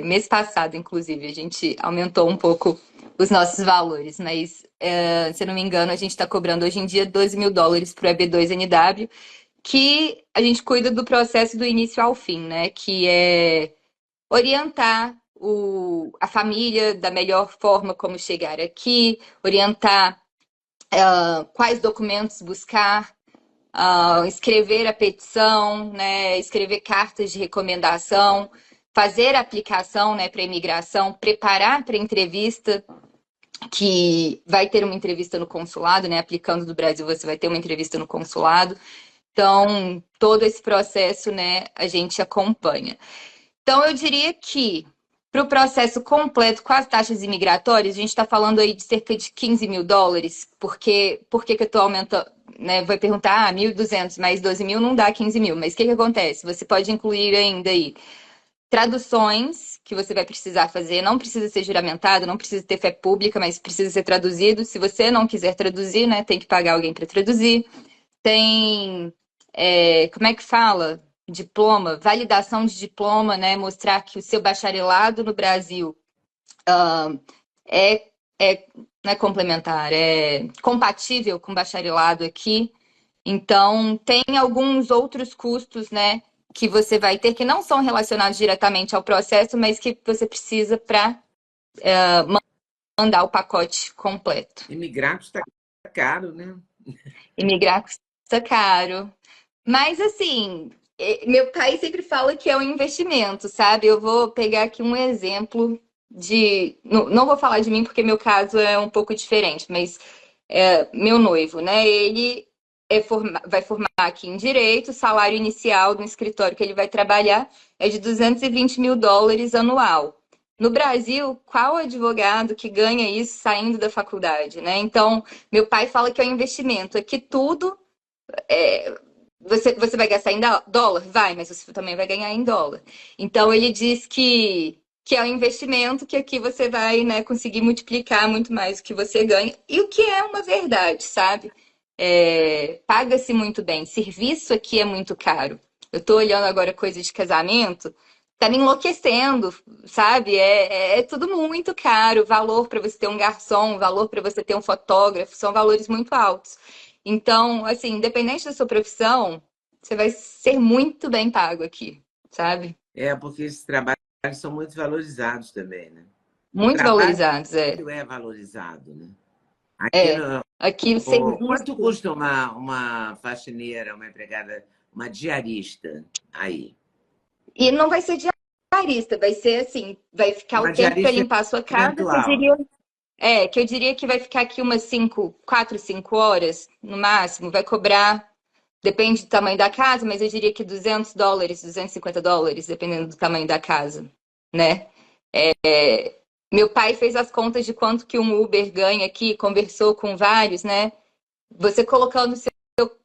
[SPEAKER 1] mês passado, inclusive. A gente aumentou um pouco os nossos valores, mas se eu não me engano, a gente está cobrando hoje em dia US$ 12.000 para o EB2NW, que a gente cuida do processo do início ao fim, né? Que é orientar a família da melhor forma como chegar aqui, orientar quais documentos buscar, escrever a petição, né? Escrever cartas de recomendação, fazer a aplicação, né, para imigração, preparar para a entrevista, que vai ter uma entrevista no consulado, né? Aplicando do Brasil, você vai ter uma entrevista no consulado. Então, todo esse processo, né, a gente acompanha. Então, eu diria que para o processo completo com as taxas imigratórias, a gente está falando aí de cerca de US$ 15.000, porque por que eu estou aumentando? Né? Vai perguntar, 1.200 mais 12.000 não dá 15.000, mas o que acontece? Você pode incluir ainda aí traduções que você vai precisar fazer, não precisa ser juramentado, não precisa ter fé pública, mas precisa ser traduzido. Se você não quiser traduzir, né, tem que pagar alguém para traduzir. Tem como é que fala? Diploma, validação de diploma, né? Mostrar que o seu bacharelado no Brasil é, não é complementar, é compatível com bacharelado aqui. Então, tem alguns outros custos, né, que você vai ter que não são relacionados diretamente ao processo, mas que você precisa para mandar o pacote completo.
[SPEAKER 2] Imigrar custa caro, né?
[SPEAKER 1] Imigrar custa caro. Mas, assim, meu pai sempre fala que é um investimento, sabe? Eu vou pegar aqui um exemplo de. Não vou falar de mim porque meu caso é um pouco diferente, mas meu noivo, né? Ele vai formar aqui em Direito, o salário inicial do escritório que ele vai trabalhar é de US$ 220 mil anual. No Brasil, qual advogado que ganha isso saindo da faculdade, né? Então, meu pai fala que é um investimento, é que tudo você vai gastar em dólar? Vai, mas você também vai ganhar em dólar. Então, ele diz que é um investimento que aqui você vai, né, conseguir multiplicar muito mais o que você ganha. E o que é uma verdade, sabe? Paga-se muito bem. Serviço aqui é muito caro. Eu tô olhando agora coisa de casamento, tá me enlouquecendo, sabe? É tudo muito caro. Valor para você ter um garçom, valor para você ter um fotógrafo, são valores muito altos. Então, assim, independente da sua profissão, você vai ser muito bem pago aqui, sabe?
[SPEAKER 2] É, porque esses trabalhos são muito valorizados também, né? O
[SPEAKER 1] Muito
[SPEAKER 2] trabalho
[SPEAKER 1] valorizados,
[SPEAKER 2] é valorizado, né? Aqui
[SPEAKER 1] é.
[SPEAKER 2] no,
[SPEAKER 1] Aqui o
[SPEAKER 2] quanto
[SPEAKER 1] serviço.
[SPEAKER 2] custa uma faxineira, uma empregada, uma diarista aí?
[SPEAKER 1] E não vai ser diarista, vai ser assim, vai ficar o
[SPEAKER 2] Uma
[SPEAKER 1] tempo para
[SPEAKER 2] diarista
[SPEAKER 1] limpar a sua casa, que eu
[SPEAKER 2] eventual.
[SPEAKER 1] diria, que eu diria que vai ficar aqui umas 4, 5 horas no máximo, vai cobrar, depende do tamanho da casa, mas eu diria que US$ 200, US$ 250, dependendo do tamanho da casa, né? Meu pai fez as contas de quanto que um Uber ganha aqui, conversou com vários, né? Você colocando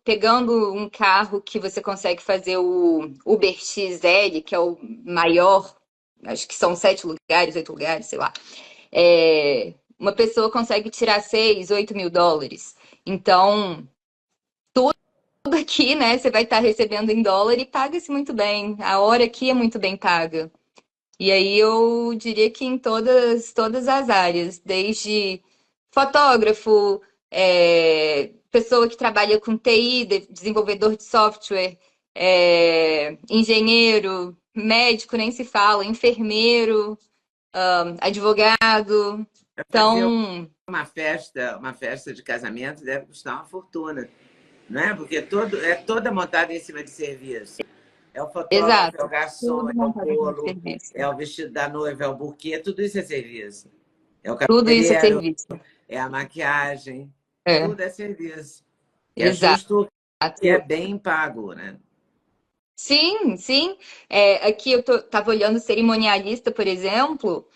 [SPEAKER 1] pegando um carro que você consegue fazer o Uber XL, que é o maior, acho que são 7 lugares, 8 lugares, sei lá. Uma pessoa consegue tirar US$ 6, 8 mil. Então, tudo aqui, né, você vai estar recebendo em dólar e paga-se muito bem. A hora aqui é muito bem paga. E aí eu diria que em todas as áreas, desde fotógrafo, pessoa que trabalha com TI, desenvolvedor de software, engenheiro, médico, nem se fala, enfermeiro, advogado.
[SPEAKER 2] Fazer
[SPEAKER 1] Então,
[SPEAKER 2] uma festa de casamento deve custar uma fortuna, não é? Porque é toda montada em cima de serviço. É o fotógrafo, é o
[SPEAKER 1] exato,
[SPEAKER 2] garçom,
[SPEAKER 1] tudo
[SPEAKER 2] é o
[SPEAKER 1] montado em
[SPEAKER 2] bolo,
[SPEAKER 1] serviço.
[SPEAKER 2] é o vestido da noiva, é o buquê, tudo isso é serviço. É o
[SPEAKER 1] Tudo isso é
[SPEAKER 2] cabeleireiro,
[SPEAKER 1] serviço.
[SPEAKER 2] é a maquiagem,
[SPEAKER 1] É,
[SPEAKER 2] tudo é serviço. E é
[SPEAKER 1] exato.
[SPEAKER 2] justo que é bem pago, né?
[SPEAKER 1] Sim, sim. Aqui eu tava olhando cerimonialista, por exemplo,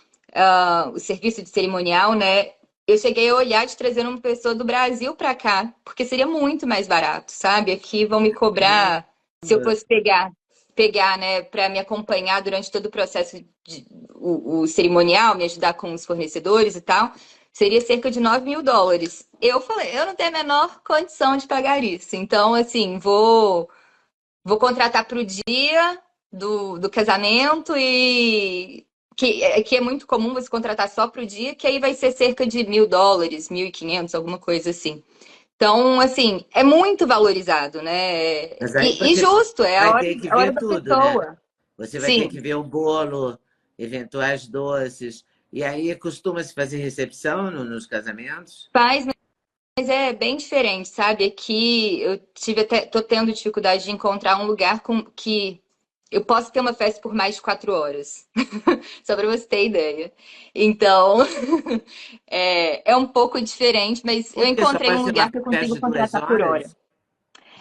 [SPEAKER 1] o serviço de cerimonial, né? Eu cheguei a olhar de trazer uma pessoa do Brasil para cá, porque seria muito mais barato, sabe? Aqui vão me cobrar, se eu
[SPEAKER 2] Caramba.
[SPEAKER 1] fosse pegar, né, para me acompanhar durante todo o processo o cerimonial, me ajudar com os fornecedores e tal, seria cerca de US$ 9 mil. Eu falei, eu não tenho a menor condição de pagar isso. Então, assim, vou contratar para o dia do casamento e que é muito comum você contratar só para o dia, que aí vai ser cerca de US$ 1.000, 1.500, alguma coisa assim. Então, assim, é muito valorizado, né?
[SPEAKER 2] Mas aí
[SPEAKER 1] E
[SPEAKER 2] você
[SPEAKER 1] justo, é
[SPEAKER 2] vai ter que
[SPEAKER 1] a hora
[SPEAKER 2] ver
[SPEAKER 1] da
[SPEAKER 2] tudo, né?
[SPEAKER 1] pessoa.
[SPEAKER 2] Você vai ter
[SPEAKER 1] Sim,
[SPEAKER 2] que ver o bolo, eventuais doces. E aí costuma-se fazer recepção nos casamentos?
[SPEAKER 1] faz, mas é bem diferente, sabe? Aqui eu tô tendo dificuldade de encontrar um lugar que eu possa ter uma festa por mais de 4 horas. Só para você ter ideia. Então, é um pouco diferente, mas eu
[SPEAKER 2] Por quê? Só
[SPEAKER 1] encontrei
[SPEAKER 2] pode
[SPEAKER 1] um
[SPEAKER 2] ser uma
[SPEAKER 1] lugar que eu
[SPEAKER 2] festa
[SPEAKER 1] consigo
[SPEAKER 2] de 2
[SPEAKER 1] contratar por hora.
[SPEAKER 2] horas?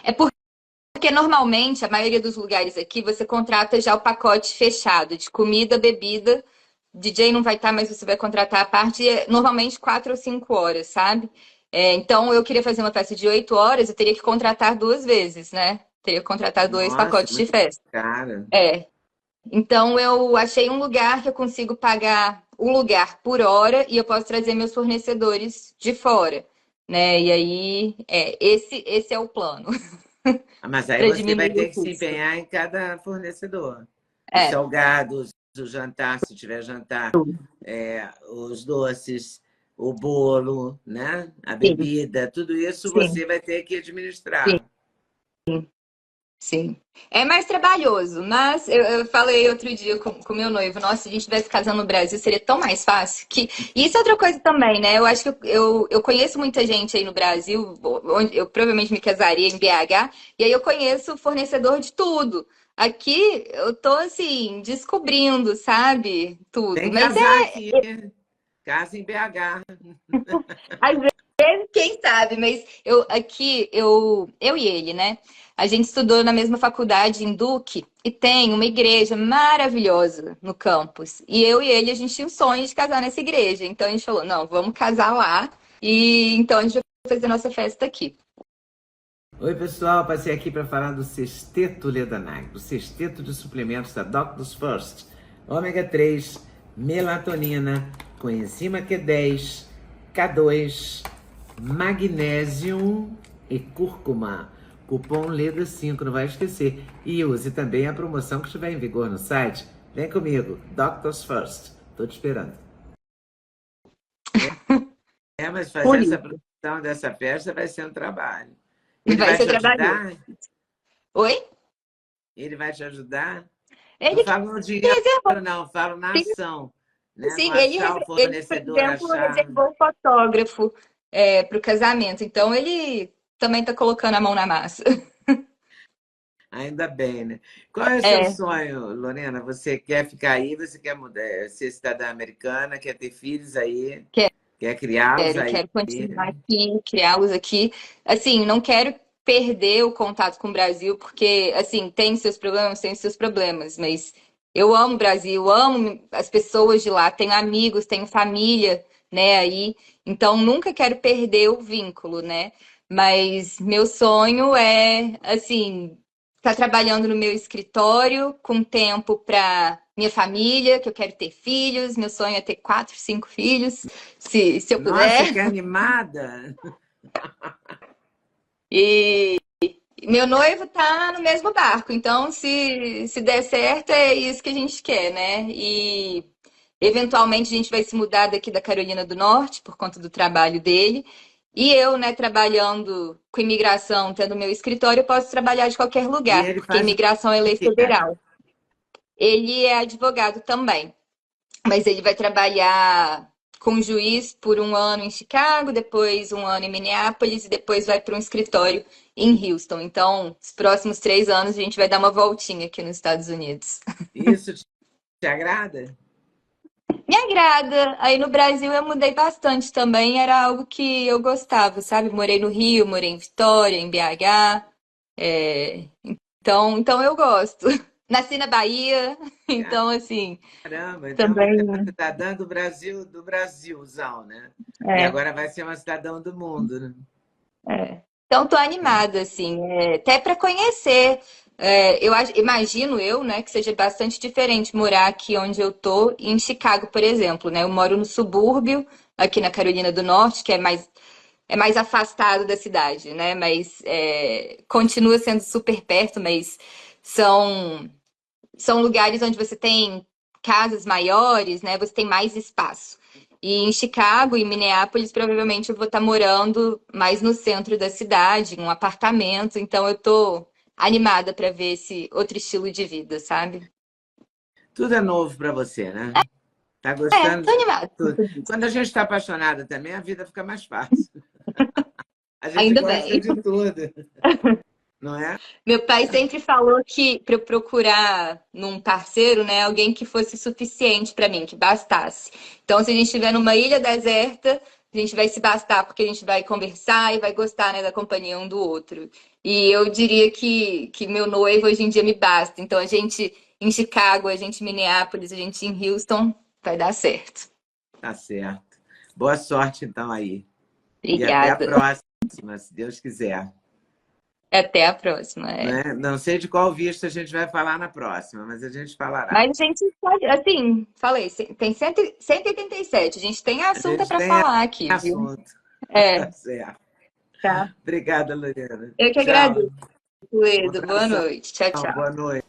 [SPEAKER 1] É porque normalmente a maioria dos lugares aqui você contrata já o pacote fechado de comida, bebida. DJ não vai estar, mas você vai contratar a parte, normalmente 4 ou 5 horas, sabe? Então eu queria fazer uma festa de 8 horas, eu teria que contratar 2 vezes, né? Teria que contratar dois
[SPEAKER 2] Nossa,
[SPEAKER 1] pacotes de
[SPEAKER 2] muito
[SPEAKER 1] festa.
[SPEAKER 2] cara.
[SPEAKER 1] É. Então eu achei um lugar que eu consigo pagar o lugar por hora e eu posso trazer meus fornecedores de fora, né? E aí, esse é o plano.
[SPEAKER 2] Mas aí
[SPEAKER 1] para
[SPEAKER 2] você vai
[SPEAKER 1] diminuir o
[SPEAKER 2] ter que se
[SPEAKER 1] custo.
[SPEAKER 2] empenhar em cada fornecedor. Os
[SPEAKER 1] É,
[SPEAKER 2] salgados, o jantar, se tiver jantar, os doces, o bolo, né? A
[SPEAKER 1] sim,
[SPEAKER 2] bebida, tudo isso
[SPEAKER 1] sim,
[SPEAKER 2] você vai ter que
[SPEAKER 1] sim.
[SPEAKER 2] administrar.
[SPEAKER 1] Sim. É mais trabalhoso, mas eu falei outro dia com meu noivo, nossa, se a gente estivesse casando no Brasil, seria tão mais fácil. Que... Isso é outra coisa também, né? Eu acho que eu conheço muita gente aí no Brasil, onde eu provavelmente me casaria em BH, e aí eu conheço fornecedor de tudo. Aqui eu tô assim, descobrindo, sabe? Tudo.
[SPEAKER 2] Tem que
[SPEAKER 1] Mas
[SPEAKER 2] casar aqui, casa em BH.
[SPEAKER 1] às vezes, quem sabe, mas eu aqui, eu e ele, né? A gente estudou na mesma faculdade em Duque e tem uma igreja maravilhosa no campus. E eu e ele, a gente tinha o sonho de casar nessa igreja. Então a gente falou, não, vamos casar lá. E então a gente vai fazer nossa festa aqui.
[SPEAKER 2] Oi, pessoal, passei aqui para falar do Sexteto Ledanag, do Sexteto de Suplementos da Doctors First. Ômega 3, melatonina, coenzima Q10, K2, magnésio e cúrcuma. Cupom LEDA5, não vai esquecer. E use também a promoção que estiver em vigor no site. Vem comigo, Doctors First. Tô te esperando. Mas fazer
[SPEAKER 1] Por
[SPEAKER 2] essa
[SPEAKER 1] isso.
[SPEAKER 2] produção dessa festa vai ser um trabalho. Ele
[SPEAKER 1] Vai
[SPEAKER 2] vai
[SPEAKER 1] ser
[SPEAKER 2] te
[SPEAKER 1] trabalhoso.
[SPEAKER 2] ajudar?
[SPEAKER 1] Oi?
[SPEAKER 2] Ele vai te ajudar? Não
[SPEAKER 1] Ele que
[SPEAKER 2] falo no dinheiro,
[SPEAKER 1] reservou.
[SPEAKER 2] não, falo na
[SPEAKER 1] Sim,
[SPEAKER 2] ação. Né? Não
[SPEAKER 1] sim,
[SPEAKER 2] achar o
[SPEAKER 1] ele, por
[SPEAKER 2] fornecedor,
[SPEAKER 1] exemplo,
[SPEAKER 2] achar.
[SPEAKER 1] reservou o fotógrafo para o casamento. Então ele também está colocando a mão na massa.
[SPEAKER 2] Ainda bem, né? Qual é o seu
[SPEAKER 1] É,
[SPEAKER 2] sonho, Lorena? Você quer ficar aí? Você quer mudar, ser cidadã americana? Quer ter filhos aí? Quer criá-los aí?
[SPEAKER 1] quero continuar aqui, criá-los aqui. Assim, não quero perder o contato com o Brasil, porque, assim, tem seus problemas, mas eu amo o Brasil, amo as pessoas de lá, tenho amigos, tenho família, né, aí. Então, nunca quero perder o vínculo, né? Mas meu sonho é, assim, estar trabalhando no meu escritório, com tempo para minha família, que eu quero ter filhos. Meu sonho é ter 4, 5 filhos, se eu
[SPEAKER 2] Nossa,
[SPEAKER 1] puder.
[SPEAKER 2] que animada!
[SPEAKER 1] E meu noivo tá no mesmo barco, então se der certo é isso que a gente quer, né? E eventualmente a gente vai se mudar daqui da Carolina do Norte por conta do trabalho dele. E eu, né, trabalhando com imigração, tendo meu escritório, eu posso trabalhar de qualquer
[SPEAKER 2] E
[SPEAKER 1] lugar,
[SPEAKER 2] ele
[SPEAKER 1] porque
[SPEAKER 2] faz
[SPEAKER 1] imigração é
[SPEAKER 2] o
[SPEAKER 1] lei
[SPEAKER 2] quê?
[SPEAKER 1] federal. Ele é advogado também, mas ele vai trabalhar com juiz por um ano em Chicago, depois um ano em Minneapolis e depois vai para um escritório em Houston. Então, os próximos 3 anos a gente vai dar uma voltinha aqui nos Estados Unidos.
[SPEAKER 2] Isso te agrada?
[SPEAKER 1] Me agrada. Aí no Brasil eu mudei bastante também, era algo que eu gostava, sabe? Morei no Rio, morei em Vitória, em BH. é, então eu gosto. Nasci na Bahia, então assim,
[SPEAKER 2] Caramba, então você é uma
[SPEAKER 1] também.
[SPEAKER 2] cidadã do Brasilzão, né? E
[SPEAKER 1] É.
[SPEAKER 2] agora vai ser uma cidadã do mundo, né?
[SPEAKER 1] É. Então, tô animada, assim, até para conhecer. Imagino eu, né, que seja bastante diferente morar aqui onde eu tô, em Chicago, por exemplo, né? Eu moro no subúrbio, aqui na Carolina do Norte, que é mais afastado da cidade, né? Mas continua sendo super perto, mas são, são lugares onde você tem casas maiores, né? Você tem mais espaço. E em Chicago e Minneapolis, provavelmente eu vou estar morando mais no centro da cidade, em um apartamento. Então eu tô animada para ver esse outro estilo de vida, sabe?
[SPEAKER 2] Tudo é novo para você, né? Tá
[SPEAKER 1] É,
[SPEAKER 2] gostando
[SPEAKER 1] tô
[SPEAKER 2] de
[SPEAKER 1] animada.
[SPEAKER 2] tudo. Quando a gente está apaixonada também, a vida fica mais fácil. A gente
[SPEAKER 1] Ainda
[SPEAKER 2] gosta
[SPEAKER 1] bem.
[SPEAKER 2] de tudo, não é?
[SPEAKER 1] Meu pai sempre falou que para eu procurar num parceiro, né, alguém que fosse suficiente para mim, que bastasse. Então, se a gente estiver numa ilha deserta, a gente vai se bastar porque a gente vai conversar e vai gostar, né, da companhia um do outro. E eu diria que meu noivo hoje em dia me basta. Então, a gente em Chicago, a gente em Minneapolis, a gente em Houston, vai dar certo.
[SPEAKER 2] Tá certo. Boa sorte, então, aí. E até a
[SPEAKER 1] Obrigada.
[SPEAKER 2] próxima, se Deus quiser.
[SPEAKER 1] Até a próxima.
[SPEAKER 2] Né? Não sei de qual visto a gente vai falar na próxima, mas a gente falará.
[SPEAKER 1] Mas a gente pode, assim, falei, tem 187. A gente tem
[SPEAKER 2] A
[SPEAKER 1] assunto
[SPEAKER 2] gente
[SPEAKER 1] para
[SPEAKER 2] tem
[SPEAKER 1] falar aqui, viu?
[SPEAKER 2] assunto.
[SPEAKER 1] É,
[SPEAKER 2] Tá certo.
[SPEAKER 1] tá.
[SPEAKER 2] Obrigada, Lorena.
[SPEAKER 1] Eu que
[SPEAKER 2] Tchau.
[SPEAKER 1] agradeço.
[SPEAKER 2] Um
[SPEAKER 1] Luísa, boa
[SPEAKER 2] abração,
[SPEAKER 1] noite. Tchau,
[SPEAKER 2] boa
[SPEAKER 1] tchau.
[SPEAKER 2] noite.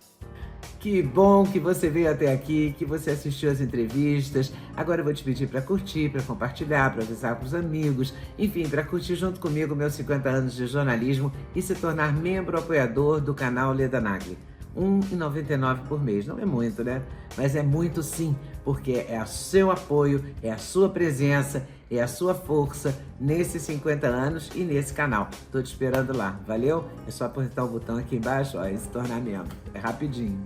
[SPEAKER 2] Que bom que você veio até aqui, que você assistiu as entrevistas. Agora eu vou te pedir para curtir, para compartilhar, para avisar para os amigos, enfim, para curtir junto comigo meus 50 anos de jornalismo e se tornar membro apoiador do canal Leda Nagli. R$ 1,99 por mês. Não é muito, né? Mas é muito sim, porque é o seu apoio, é a sua presença, é a sua força nesses 50 anos e nesse canal. Tô te esperando lá, valeu? É só apertar o botão aqui embaixo ó, e se tornar membro. É rapidinho.